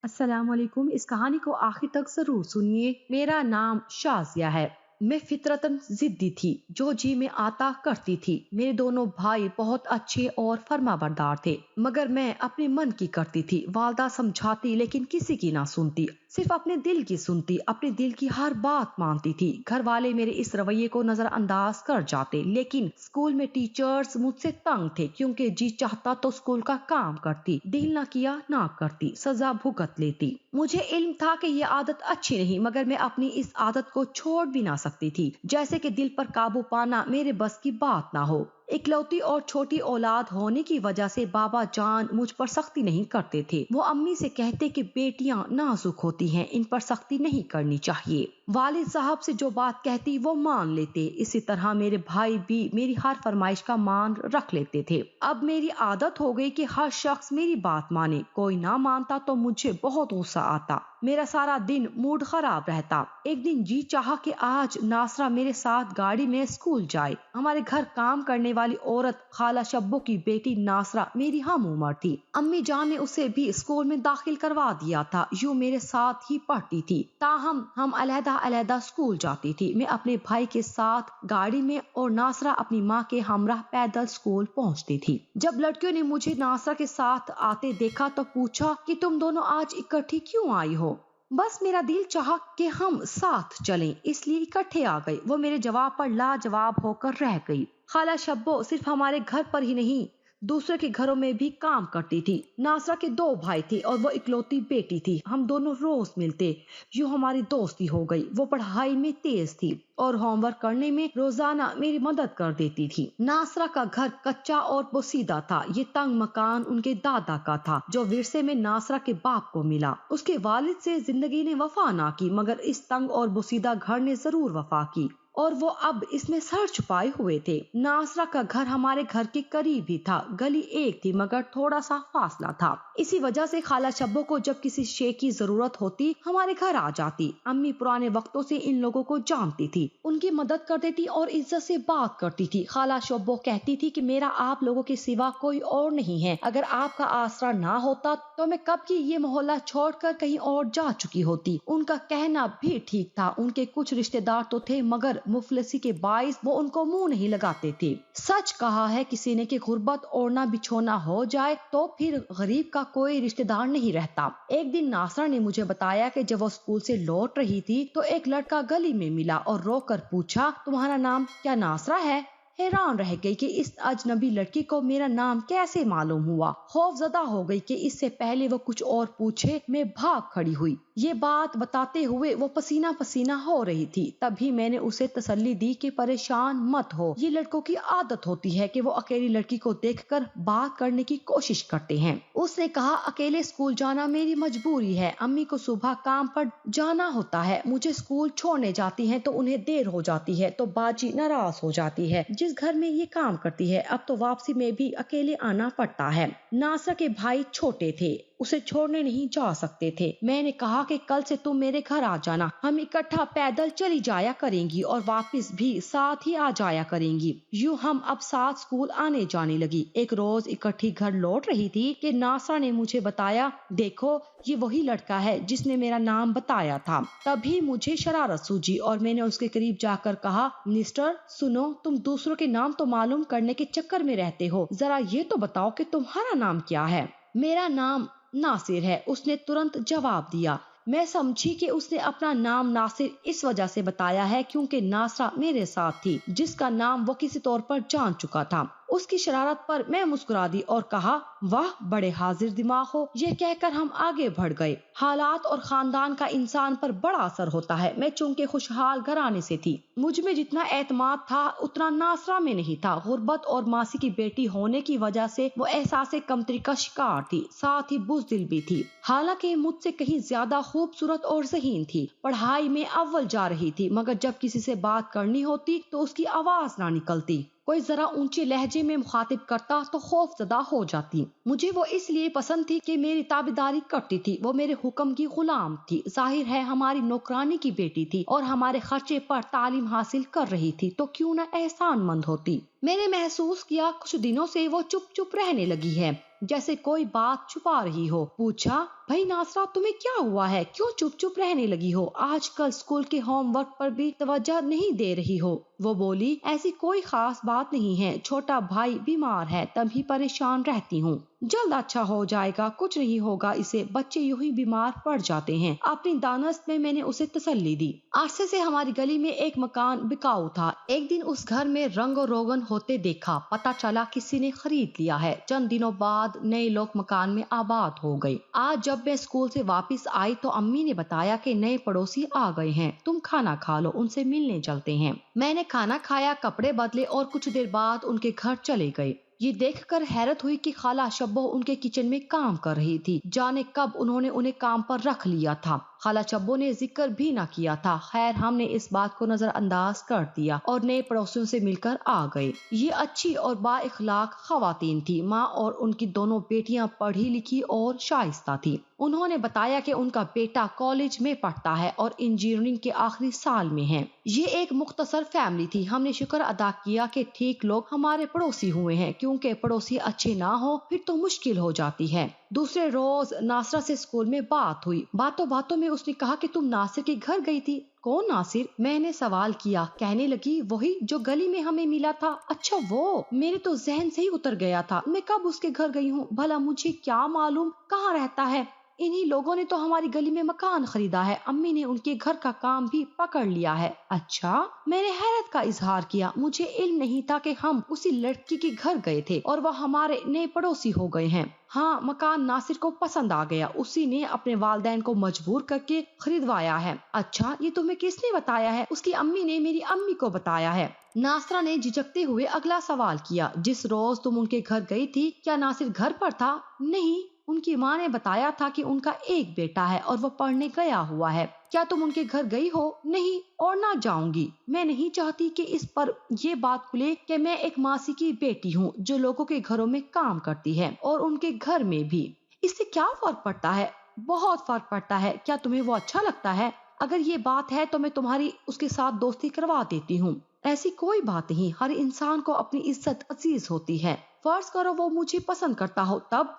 السلام علیکم۔ اس کہانی کو آخر تک ضرور سنیے۔ میرا نام شازیہ ہے۔ میں فطرتاً ضدی تھی، جو جی میں آتا کرتی تھی۔ میرے دونوں بھائی بہت اچھے اور فرما بردار تھے، مگر میں اپنے من کی کرتی تھی۔ والدہ سمجھاتی لیکن کسی کی نہ سنتی، صرف اپنے دل کی سنتی، اپنے دل کی ہر بات مانتی تھی۔ گھر والے میرے اس رویے کو نظر انداز کر جاتے، لیکن اسکول میں ٹیچرز مجھ سے تنگ تھے، کیونکہ جی چاہتا تو اسکول کا کام کرتی، دل نہ کیا نہ کرتی، سزا بھگت لیتی۔ مجھے علم تھا کہ یہ عادت اچھی نہیں، مگر میں اپنی اس عادت کو چھوڑ بھی نہ سکتی تھی، جیسے کہ دل پر قابو پانا میرے بس کی بات نہ ہو۔ اکلوتی اور چھوٹی اولاد ہونے کی وجہ سے بابا جان مجھ پر سختی نہیں کرتے تھے۔ وہ امی سے کہتے کہ بیٹیاں نازک ہوتی ہیں، ان پر سختی نہیں کرنی چاہیے۔ والد صاحب سے جو بات کہتی وہ مان لیتے، اسی طرح میرے بھائی بھی میری ہر فرمائش کا مان رکھ لیتے تھے۔ اب میری عادت ہو گئی کہ ہر شخص میری بات مانے، کوئی نہ مانتا تو مجھے بہت غصہ آتا، میرا سارا دن موڈ خراب رہتا۔ ایک دن جی چاہا کہ آج ناصرہ میرے ساتھ گاڑی میں اسکول جائے۔ ہمارے گھر کام کرنے والی عورت خالہ شبو کی بیٹی ناصرہ میری ہم عمر تھی۔ امی جان نے اسے بھی اسکول میں داخل کروا دیا تھا، یوں میرے ساتھ ہی پڑھتی تھی۔ تاہم ہم علیحدہ علیحدہ اسکول جاتی تھی، میں اپنے بھائی کے ساتھ گاڑی میں اور ناصرہ اپنی ماں کے ہمراہ پیدل اسکول پہنچتی تھی۔ جب لڑکیوں نے مجھے ناصرہ کے ساتھ آتے دیکھا تو پوچھا کہ تم دونوں آج اکٹھی کیوں آئی ہو؟ بس میرا دل چاہا کہ ہم ساتھ چلیں، اس لیے اکٹھے آ گئے۔ وہ میرے جواب پر لاجواب ہو کر رہ گئی۔ خالہ شبو صرف ہمارے گھر پر ہی نہیں، دوسرے کے گھروں میں بھی کام کرتی تھی۔ ناصرہ کے 2 بھائی تھے اور وہ اکلوتی بیٹی تھی۔ ہم دونوں روز ملتے، یوں ہماری دوستی ہو گئی۔ وہ پڑھائی میں تیز تھی اور ہوم ورک کرنے میں روزانہ میری مدد کر دیتی تھی۔ ناصرہ کا گھر کچا اور بوسیدہ تھا۔ یہ تنگ مکان ان کے دادا کا تھا، جو ورثے میں ناصرہ کے باپ کو ملا۔ اس کے والد سے زندگی نے وفا نہ کی، مگر اس تنگ اور بوسیدہ گھر نے ضرور وفا کی، اور وہ اب اس میں سر چھپائے ہوئے تھے۔ ناصرہ کا گھر ہمارے گھر کے قریب ہی تھا، گلی ایک تھی مگر تھوڑا سا فاصلہ تھا۔ اسی وجہ سے خالہ شبو کو جب کسی شے کی ضرورت ہوتی ہمارے گھر آ جاتی۔ امی پرانے وقتوں سے ان لوگوں کو جانتی تھی، ان کی مدد کر دیتی اور عزت سے بات کرتی تھی۔ خالہ شبو کہتی تھی کہ میرا آپ لوگوں کے سوا کوئی اور نہیں ہے، اگر آپ کا آسرا نہ ہوتا تو میں کب کی یہ محلہ چھوڑ کر کہیں اور جا چکی ہوتی۔ ان کا کہنا بھی ٹھیک تھا، ان کے کچھ رشتے دار تو تھے مگر مفلسی کے باعث وہ ان کو منہ نہیں لگاتے تھے۔ سچ کہا ہے کسی نے کہ غربت اوڑھنا بچھونا ہو جائے تو پھر غریب کا کوئی رشتے دار نہیں رہتا۔ ایک دن ناصرہ نے مجھے بتایا کہ جب وہ اسکول سے لوٹ رہی تھی تو ایک لڑکا گلی میں ملا اور رو کر پوچھا، تمہارا نام کیا ناصرہ ہے؟ حیران رہ گئی کہ اس اجنبی لڑکی کو میرا نام کیسے معلوم ہوا۔ خوف زدہ ہو گئی کہ اس سے پہلے وہ کچھ اور پوچھے میں بھاگ کھڑی ہوئی۔ یہ بات بتاتے ہوئے وہ پسینہ پسینہ ہو رہی تھی۔ تبھی میں نے اسے تسلی دی کہ پریشان مت ہو، یہ لڑکوں کی عادت ہوتی ہے کہ وہ اکیلی لڑکی کو دیکھ کر بات کرنے کی کوشش کرتے ہیں۔ اس نے کہا، اکیلے اسکول جانا میری مجبوری ہے، امی کو صبح کام پر جانا ہوتا ہے، مجھے اسکول چھوڑنے جاتی ہیں تو انہیں دیر ہو جاتی ہے تو باجی ناراض ہو جاتی ہے۔ جس گھر میں یہ کام کرتی ہے اب تو واپسی میں بھی اکیلے آنا پڑتا ہے۔ ناصرہ کے بھائی چھوٹے تھے، اسے چھوڑنے نہیں جا سکتے تھے۔ میں نے کہا کہ کل سے تم میرے گھر آ جانا، ہم اکٹھا پیدل چلی جایا کریں گی اور واپس بھی ساتھ ہی آ جایا کریں گی۔ یوں ہم اب ساتھ اسکول آنے جانے لگی۔ ایک روز اکٹھی گھر لوٹ رہی تھی کہ ناصرہ نے مجھے بتایا، دیکھو یہ وہی لڑکا ہے جس نے میرا نام بتایا تھا۔ تبھی مجھے شرارت سوجی اور میں نے اس کے قریب جا کر کہا، مسٹر سنو، تم دوسروں کے نام تو معلوم کرنے کے چکر میں رہتے ہو، ذرا یہ تو بتاؤ کہ تمہارا نام کیا ہے؟ میرا نام ناصر ہے، اس نے ترنت جواب دیا۔ میں سمجھی کہ اس نے اپنا نام ناصر اس وجہ سے بتایا ہے کیونکہ ناصرہ میرے ساتھ تھی، جس کا نام وہ کسی طور پر جان چکا تھا۔ اس کی شرارت پر میں مسکرا دی اور کہا، واہ بڑے حاضر دماغ ہو۔ یہ کہہ کر ہم آگے بڑھ گئے۔ حالات اور خاندان کا انسان پر بڑا اثر ہوتا ہے۔ میں چونکہ خوشحال گھرانے سے تھی، مجھ میں جتنا اعتماد تھا اتنا ناصرہ میں نہیں تھا۔ غربت اور ماسی کی بیٹی ہونے کی وجہ سے وہ احساس کمتری کا شکار تھی، ساتھ ہی بزدل بھی تھی۔ حالانکہ مجھ سے کہیں زیادہ خوبصورت اور ذہین تھی، پڑھائی میں اول جا رہی تھی، مگر جب کسی سے بات کرنی ہوتی تو اس کی آواز نہ نکلتی، کوئی ذرا اونچے لہجے میں مخاطب کرتا تو خوف زدہ ہو جاتی۔ مجھے وہ اس لیے پسند تھی کہ میری تابعداری کرتی تھی، وہ میرے حکم کی غلام تھی۔ ظاہر ہے ہماری نوکرانی کی بیٹی تھی اور ہمارے خرچے پر تعلیم حاصل کر رہی تھی تو کیوں نہ احسان مند ہوتی۔ میں نے محسوس کیا کچھ دنوں سے وہ چپ چپ رہنے لگی ہے۔ जैसे कोई बात छुपा रही हो। पूछा, भाई नासरा, तुम्हें क्या हुआ है, क्यों चुप चुप रहने लगी हो? आजकल स्कूल के होमवर्क पर भी तवज्जो नहीं दे रही हो। वो बोली, ऐसी कोई खास बात नहीं है, छोटा भाई बीमार है तभी परेशान रहती हूँ। जल्द अच्छा हो जाएगा, कुछ नहीं होगा इसे, बच्चे यूं ही बीमार पड़ जाते हैं। अपनी दानस्त में मैंने उसे तसल्ली दी। अरसे से हमारी गली में एक मकान बिकाऊ था। एक दिन उस घर में रंगो रोगन होते देखा। पता चला किसी ने खरीद लिया है। चंद दिनों बाद नए लोग मकान में आबाद हो गए। आज जब मैं स्कूल से वापस आई तो अम्मी ने बताया कि नए पड़ोसी आ गए हैं, तुम खाना खा लो, उनसे मिलने चलते हैं। मैंने खाना खाया, कपड़े बदले और कुछ देर बाद उनके घर चले गए। ये देखकर हैरत हुई कि खाला शब्बो उनके किचन में काम कर रही थी। जाने कब उन्होंने उन्हें काम पर रख लिया था। खाला शब्बो ने जिक्र भी न किया था। खैर, हमने इस बात को नजरअंदाज कर दिया और नए पड़ोसियों से मिलकर आ गए। ये अच्छी और बाइखलाक खवातीन थी। माँ और उनकी दोनों बेटियां पढ़ी लिखी और शाइस्ता थी। उन्होंने बताया कि उनका बेटा कॉलेज में पढ़ता है और इंजीनियरिंग के आखिरी साल में है। ये एक मुख्तसर फैमिली थी। हमने शुक्र अदा किया कि ठीक लोग हमारे पड़ोसी हुए हैं, क्योंकि पड़ोसी अच्छे ना हो फिर तो मुश्किल हो जाती है। दूसरे रोज नासरा से स्कूल में बात हुई। बातों बातों में उसने कहा कि तुम नासिर के घर गई थी। कौन नासिर? मैंने सवाल किया। कहने लगी, वही जो गली में हमें मिला था। अच्छा वो? मेरे तो जहन से ही उतर गया था। मैं कब उसके घर गई हूँ? भला मुझे क्या मालूम कहाँ रहता है। इन्हीं लोगों ने तो हमारी गली में मकान खरीदा है। अम्मी ने उनके घर का काम भी पकड़ लिया है। अच्छा? मैंने हैरत का इजहार किया। मुझे इल्म नहीं था कि हम उसी लड़की के घर गए थे और वह हमारे नए पड़ोसी हो गए हैं। हाँ, मकान नासिर को पसंद आ गया। उसी ने अपने वालिदैन को मजबूर करके खरीदवाया है। अच्छा, ये तुम्हें किसने बताया है? उसकी अम्मी ने मेरी अम्मी को बताया है। नासरा ने झिझकते हुए अगला सवाल किया। जिस रोज तुम उनके घर गई थी, क्या नासिर घर पर था? नहीं, उनकी माँ ने बताया था कि उनका एक बेटा है और वो पढ़ने गया हुआ है। क्या तुम उनके घर गई हो? नहीं, और ना जाऊंगी। मैं नहीं चाहती कि इस पर ये बात खुले कि मैं एक मासी की बेटी हूँ जो लोगों के घरों में काम करती है, और उनके घर में भी। इससे क्या फर्क पड़ता है? बहुत फर्क पड़ता है। क्या तुम्हें वो अच्छा लगता है? अगर ये बात है तो मैं तुम्हारी उसके साथ दोस्ती करवा देती हूँ। ऐसी कोई बात नहीं, हर इंसान को अपनी इज्जत अजीज होती है। फर्ज करो वो मुझे पसंद करता हो, तब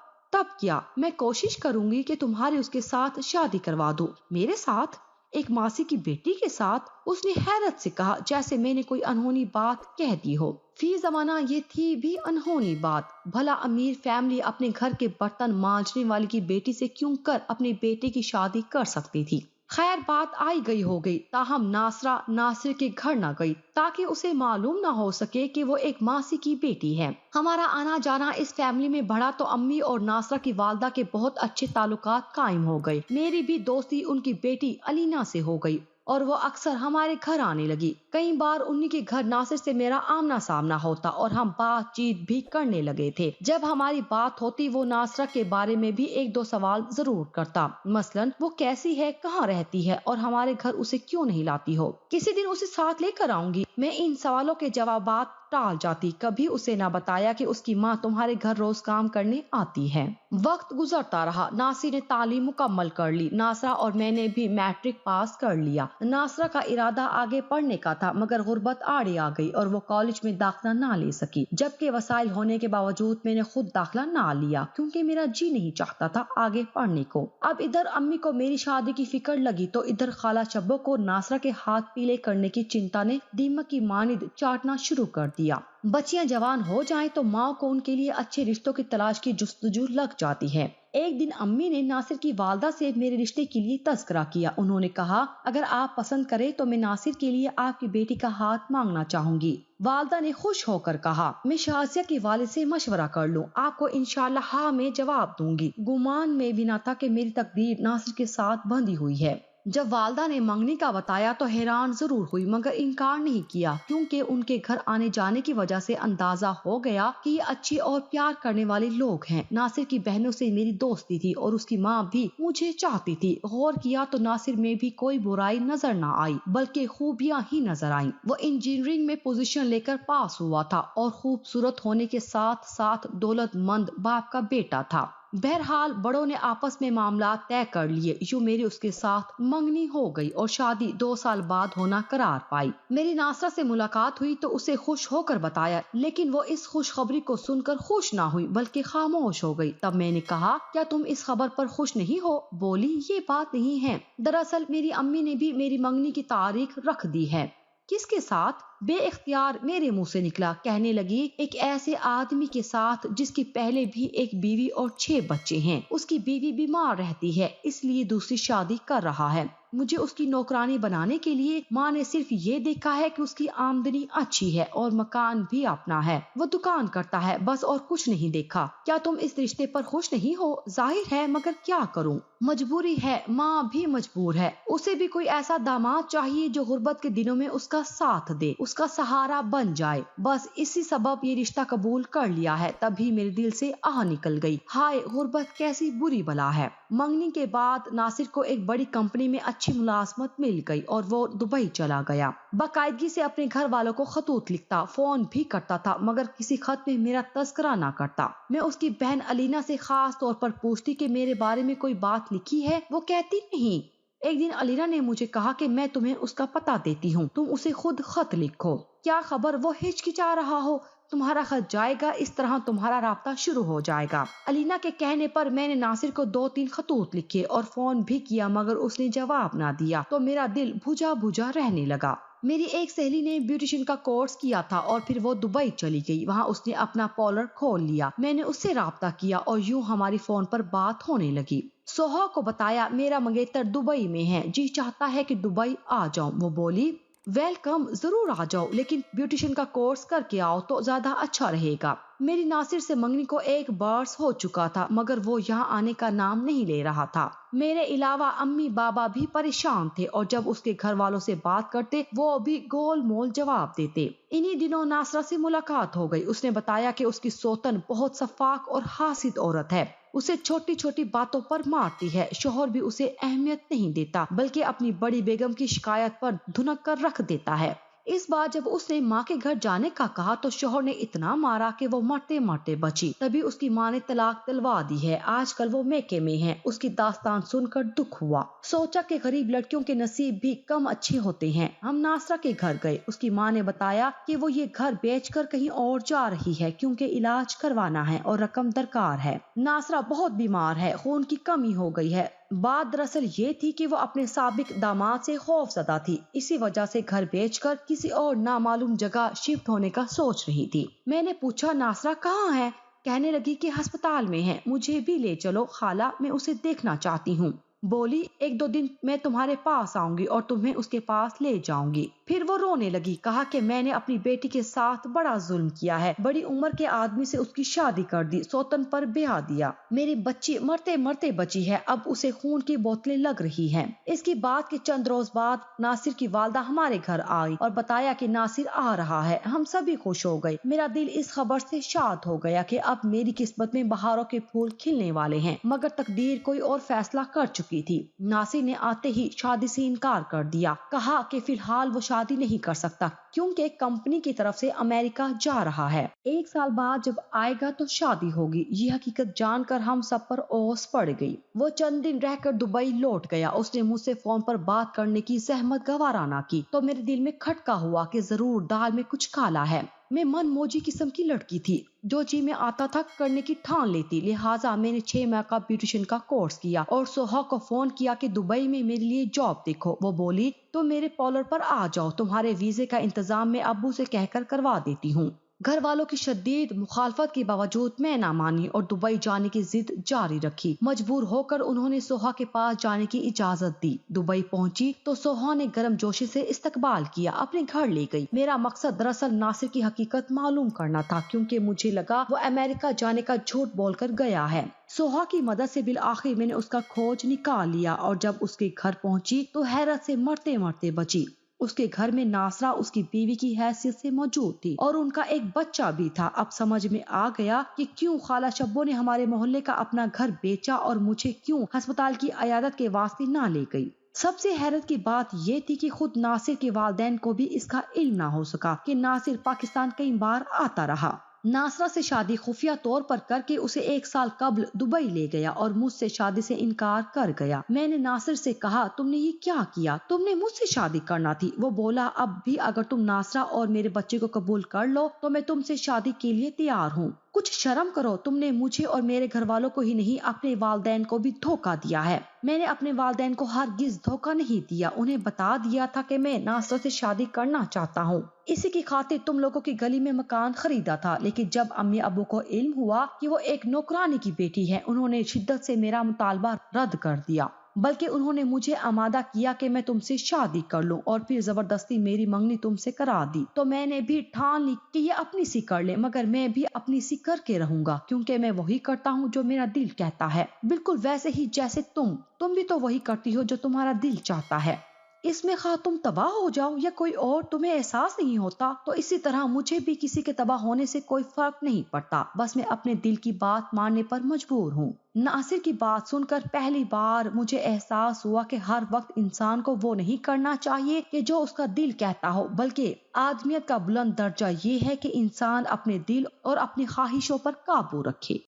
क्या? मैं कोशिश करूंगी कि तुम्हारी उसके साथ शादी करवा दूं। मेरे साथ? एक मासी की बेटी के साथ? उसने हैरत से कहा, जैसे मैंने कोई अनहोनी बात कह दी हो। फी जमाना ये थी भी अनहोनी बात। भला अमीर फैमिली अपने घर के बर्तन मांजने वाली की बेटी से क्यों कर अपने बेटे की शादी कर सकती थी। खैर, बात आई गई हो गई। ताहम नासरा नासिर के घर न गई ताकि उसे मालूम न हो सके कि वो एक मासी की बेटी है। हमारा आना जाना इस फैमिली में बढ़ा तो अम्मी और नासरा की वालदा के बहुत अच्छे ताल्लुकात कायम हो गए। मेरी भी दोस्ती उनकी बेटी अलीना से हो गई और वो अक्सर हमारे घर आने लगी। कई बार उन्हीं के घर नासिर से मेरा आमना सामना होता और हम बातचीत भी करने लगे थे। जब हमारी बात होती वो नासरा के बारे में भी एक दो सवाल जरूर करता। मसलन, वो कैसी है, कहाँ रहती है और हमारे घर उसे क्यों नहीं लाती हो। किसी दिन उसे साथ लेकर आऊंगी। मैं इन सवालों के जवाबात टाल जाती। कभी उसे ना बताया कि उसकी माँ तुम्हारे घर रोज काम करने आती है। वक्त गुजरता रहा। नासिर ने तालीम मुकम्मल कर ली। नासरा और मैंने भी मैट्रिक पास कर लिया। नासरा का इरादा आगे पढ़ने का था, मगर गुर्बत आड़े आ गई और वो कॉलेज में दाखिला ना ले सकी। जबकि वसाइल होने के बावजूद मैंने खुद दाखिला ना लिया, क्योंकि मेरा जी नहीं चाहता था आगे पढ़ने को। अब इधर अम्मी को मेरी शादी की फिक्र लगी तो इधर खाला शब्बो को नासरा के हाथ पीले करने की चिंता ने दीमक की मानिद चाटना शुरू कर दिया। बच्चियां जवान हो जाएं तो माँ को उनके लिए अच्छे रिश्तों की तलाश की जुस्तजू लग जाती है। एक दिन अम्मी ने नासिर की वालदा से मेरे रिश्ते के लिए तस्करा किया। उन्होंने कहा, अगर आप पसंद करें तो मैं नासिर के लिए आपकी बेटी का हाथ मांगना चाहूंगी। वालदा ने खुश होकर कहा, मैं शाजिया के वालिद से मशवरा कर लूं, आपको इंशाल्लाह हाँ में जवाब दूंगी। गुमान में भी न था कि मेरी तकदीर नासिर के साथ बंधी हुई है। जब वालदा ने मंगनी का बताया तो हैरान जरूर हुई, मगर इनकार नहीं किया, क्योंकि उनके घर आने जाने की वजह से अंदाजा हो गया कि ये अच्छे और प्यार करने वाले लोग हैं। नासिर की बहनों से मेरी दोस्ती थी और उसकी माँ भी मुझे चाहती थी। गौर किया तो नासिर में भी कोई बुराई नजर न आई, बल्कि खूबियाँ ही नजर आईं। वो इंजीनियरिंग में पोजीशन लेकर पास हुआ था और खूबसूरत होने के साथ साथ दौलतमंद बाप का बेटा था। बहरहाल बड़ों ने आपस में मामलात तय कर लिए। यूं मेरी उसके साथ मंगनी हो गई और शादी 2 साल बाद होना करार पाई। मेरी नासरा से मुलाकात हुई तो उसे खुश होकर बताया, लेकिन वो इस खुशखबरी को सुनकर खुश ना हुई बल्कि खामोश हो गई। तब मैंने कहा, क्या तुम इस खबर पर खुश नहीं हो? बोली, ये बात नहीं है। दरअसल मेरी अम्मी ने भी मेरी मंगनी की तारीख रख दी है। किसके साथ? बे इख्तियार मेरे मुंह से निकला। कहने लगी, एक ऐसे आदमी के साथ जिसकी पहले भी एक बीवी और 6 बच्चे हैं। उसकी बीवी बीमार रहती है, इसलिए दूसरी शादी कर रहा है। मुझे उसकी नौकरानी बनाने के लिए माँ ने सिर्फ ये देखा है कि उसकी आमदनी अच्छी है और मकान भी अपना है, वो दुकान करता है, बस और कुछ नहीं देखा। क्या तुम इस रिश्ते पर खुश नहीं हो? जाहिर है, मगर क्या करूं, मजबूरी है। माँ भी मजबूर है। उसे भी कोई ऐसा दामाद चाहिए जो गुर्बत के दिनों में उसका साथ दे, उसका सहारा बन जाए। बस इसी सबब ये रिश्ता कबूल कर लिया है। तभी मेरे दिल से आह निकल गई। हाय, गुर्बत कैसी बुरी बला है। मंगनी के बाद नासिर को एक बड़ी कंपनी में अच्छी मुलाजमत मिल गई और वो दुबई चला गया। बाकायदगी से अपने घर वालों को खतूत लिखता, फोन भी करता था, मगर किसी खत में मेरा तस्करा ना करता। मैं उसकी बहन अलीना से खास तौर पर पूछती कि मेरे बारे में कोई बात लिखी है। वो कहती नहीं। एक दिन अलीना ने मुझे कहा कि मैं तुम्हें उसका पता देती हूँ, तुम उसे खुद खत लिखो। क्या खबर वो हिचकिचा रहा हो? तुम्हारा खत जाएगा, इस तरह तुम्हारा राब्ता शुरू हो जाएगा। अलीना के कहने पर मैंने नासिर को 2-3 खतूत लिखे और फोन भी किया, मगर उसने जवाब ना दिया तो मेरा दिल बुझा बुझा रहने लगा। मेरी एक सहेली ने ब्यूटिशियन का कोर्स किया था और फिर वो दुबई चली गई। वहाँ उसने अपना पार्लर खोल लिया। मैंने उससे राब्ता किया और यूं हमारी फोन पर बात होने लगी। सोहा को बताया, मेरा मंगेतर दुबई में है, जी चाहता है कि दुबई आ जाऊं। वो बोली, वेलकम, जरूर आ जाओ, लेकिन ब्यूटिशियन का कोर्स करके आओ तो ज्यादा अच्छा रहेगा। मेरी नासिर से मंगनी को 1 बरस हो चुका था, मगर वो यहाँ आने का नाम नहीं ले रहा था। मेरे अलावा अम्मी बाबा भी परेशान थे और जब उसके घर वालों से बात करते वो भी गोल मोल जवाब देते। इन्हीं दिनों नासरा से मुलाकात हो गई। उसने बताया कि उसकी सोतन बहुत सफाक और हासिद औरत है। उसे छोटी छोटी बातों पर मारती है। शोहर भी उसे अहमियत नहीं देता, बल्कि अपनी बड़ी बेगम की शिकायत पर धुनक कर रख देता है। इस बार जब उसने माँ के घर जाने का कहा तो शोहर ने इतना मारा कि वो मरते मरते बची। तभी उसकी माँ ने तलाक दिलवा दी है। आजकल वो मैके में है। उसकी दास्तान सुनकर दुख हुआ। सोचा कि गरीब लड़कियों के नसीब भी कम अच्छे होते हैं। हम नासरा के घर गए। उसकी माँ ने बताया कि वो ये घर बेचकर कहीं और जा रही है क्योंकि इलाज करवाना है और रकम दरकार है। नासरा बहुत बीमार है, खून की कमी हो गई है। बात दरअसल ये थी कि वो अपने साबिक दामाद से खौफजदा थी। इसी वजह से घर बेचकर किसी और नामालूम जगह शिफ्ट होने का सोच रही थी। मैंने पूछा, नासरा कहाँ है? कहने लगी कि अस्पताल में है, मुझे भी ले चलो खाला, मैं उसे देखना चाहती हूँ। बोली, 1-2 दिन मैं तुम्हारे पास आऊंगी और तुम्हें उसके पास ले जाऊंगी। फिर वो रोने लगी। कहा कि मैंने अपनी बेटी के साथ बड़ा जुल्म किया है। बड़ी उम्र के आदमी से उसकी शादी कर दी, सौतन पर ब्याह दिया। मेरी बच्ची मरते मरते बची है। अब उसे खून की बोतलें लग रही हैं। इसकी बात के चंद रोज बाद नासिर की वालदा हमारे घर आई और बताया कि नासिर आ रहा है। हम सभी खुश हो गए। मेरा दिल इस खबर से शाद हो गया कि अब मेरी किस्मत में बहारों के फूल खिलने वाले हैं। मगर तकदीर कोई और फैसला कर चुकी थी। नासिर ने आते ही शादी से इनकार कर दिया। कहा कि फिलहाल वो शादी नहीं कर सकता क्योंकि कंपनी की तरफ से अमेरिका जा रहा है। 1 साल बाद जब आएगा तो शादी होगी। ये हकीकत जानकर हम सब पर ओस पड़ गई। वो चंद दिन रहकर दुबई लौट गया। उसने मुझसे फोन पर बात करने की जहमत गवारा ना की तो मेरे दिल में खटका हुआ कि जरूर दाल में कुछ काला है। मैं मन मौजी किस्म की लड़की थी, जो जी में आता था करने की ठान लेती। लिहाजा मैंने 6 माह का ब्यूटिशियन का कोर्स किया और सोहा को फोन किया कि दुबई में मेरे लिए जॉब देखो। वो बोली, तो मेरे पार्लर पर आ जाओ, तुम्हारे वीजे का इंतजाम मैं अब्बू से कहकर करवा देती हूँ। घर वालों की शदीद मुखालफत के बावजूद मैं ना मानी और दुबई जाने की जिद जारी रखी। मजबूर होकर उन्होंने सोहा के पास जाने की इजाजत दी। दुबई पहुंची तो सोहा ने गर्मजोशी से इस्तकबाल किया, अपने घर ले गई। मेरा मकसद दरअसल नासिर की हकीकत मालूम करना था, क्योंकि मुझे लगा वो अमेरिका जाने का झूठ बोलकर गया है। सोहा की मदद से बिल आखिर मैंने उसका खोज निकाल लिया और जब उसके घर पहुंची तो हैरत से मरते मरते बची। उसके घर में नासरा उसकी बीवी की हैसियत से मौजूद थी और उनका एक बच्चा भी था। अब समझ में आ गया कि क्यों खाला शब्बो ने हमारे मोहल्ले का अपना घर बेचा और मुझे क्यों अस्पताल की अयादत के वास्ते ना ले गई। सबसे हैरत की बात ये थी कि खुद नासिर के वालिदैन को भी इसका इल्म ना हो सका कि नासिर पाकिस्तान कई बार आता रहा। नासरा से शादी खुफिया तौर पर करके उसे 1 साल कबल दुबई ले गया और मुझसे शादी से इनकार कर गया। मैंने नासिर से कहा, तुमने ये क्या किया? तुमने मुझसे शादी करना थी। वो बोला, अब भी अगर तुम नासरा और मेरे बच्चे को कबूल कर लो तो मैं तुमसे शादी के लिए तैयार हूँ। कुछ शर्म करो, तुमने मुझे और मेरे घर वालों को ही नहीं अपने वालदैन को भी धोखा दिया है। मैंने अपने वालदैन को हरगिज धोखा नहीं दिया, उन्हें बता दिया था कि मैं नासरा से शादी करना चाहता हूँ। इसी की खातिर तुम लोगों की गली में मकान खरीदा था, लेकिन जब अम्मी अबू को इल्म हुआ कि वो एक नौकरानी की बेटी है, उन्होंने शिद्दत से मेरा मुतालबा रद्द कर दिया। बल्कि उन्होंने मुझे आमादा किया कि मैं तुमसे शादी कर लूं और फिर जबरदस्ती मेरी मंगनी तुमसे करा दी। तो मैंने भी ठान ली कि ये अपनी सी कर ले, मगर मैं भी अपनी सी करके रहूंगा, क्योंकि मैं वही करता हूँ जो मेरा दिल कहता है, बिल्कुल वैसे ही जैसे तुम भी तो वही करती हो जो तुम्हारा दिल चाहता है। इसमें खा तुम तबाह हो जाओ या कोई और, तुम्हें एहसास नहीं होता। तो इसी तरह मुझे भी किसी के तबाह होने से कोई फर्क नहीं पड़ता, बस मैं अपने दिल की बात मानने पर मजबूर हूँ। नासिर की बात सुनकर पहली बार मुझे एहसास हुआ कि हर वक्त इंसान को वो नहीं करना चाहिए कि जो उसका दिल कहता हो, बल्कि आदमियत का बुलंद दर्जा ये है कि इंसान अपने दिल और अपनी ख्वाहिशों पर काबू रखे।